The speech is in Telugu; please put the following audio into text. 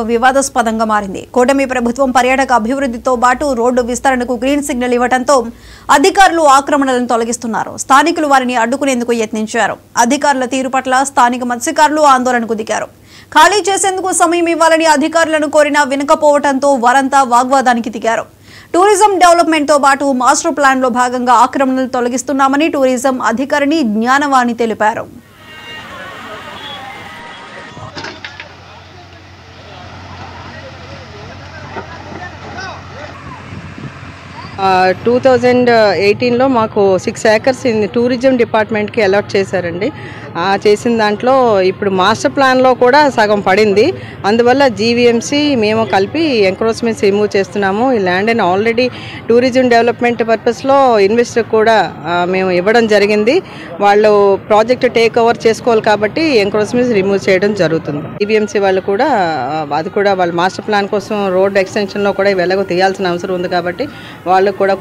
వివాదాస్పదంగా మారింది. కూటమి ప్రభుత్వం పర్యాటక అభివృద్ధితో పాటు రోడ్డు విస్తరణకు గ్రీన్ సిగ్నల్ ఇవ్వడంతో అధికారులు ఆక్రమణలను తొలగిస్తున్నారు. స్థానికులు వారిని అడ్డుకునేందుకు యత్నించారు. అధికారుల తీరు పట్ల స్థానిక మత్స్యకారులు ఆందోళనకు దిగారు. ఖాళీ చేసేందుకు సమయం ఇవ్వాలని అధికారులను కోరినా వినకపోవడంతో వారంతా వాగ్వాదానికి దిగారు. టూరిజం డెవలప్మెంట్ తో పాటు మాస్టర్ ప్లాన్ లో భాగంగా ఆక్రమణలు తొలగిస్తున్నామని టూరిజం అధికారిని జ్ఞానవాణి తెలిపారు. 2018లో మాకు 6 acres టూరిజం డిపార్ట్మెంట్కి అలాట్ చేశారండి. చేసిన దాంట్లో ఇప్పుడు మాస్టర్ ప్లాన్లో కూడా సగం పడింది. అందువల్ల జీవీఎంసీ మేము కలిపి ఎంక్రోచ్మెంట్స్ రిమూవ్ చేస్తున్నాము. ఈ ల్యాండ్ని ఆల్రెడీ టూరిజం డెవలప్మెంట్ పర్పస్లో ఇన్వెస్టర్ కూడా మేము ఇవ్వడం జరిగింది. వాళ్ళు ప్రాజెక్ట్ టేక్ ఓవర్ చేసుకోవాలి కాబట్టి ఎంక్రోచ్మెంట్స్ రిమూవ్ చేయడం జరుగుతుంది. జీవీఎంసీ వాళ్ళు కూడా అది కూడా వాళ్ళ మాస్టర్ ప్లాన్ కోసం రోడ్ ఎక్స్టెన్షన్లో కూడా ఇవి ఎలాగో తీయాల్సిన అవసరం ఉంది కాబట్టి వాళ్ళు కూడా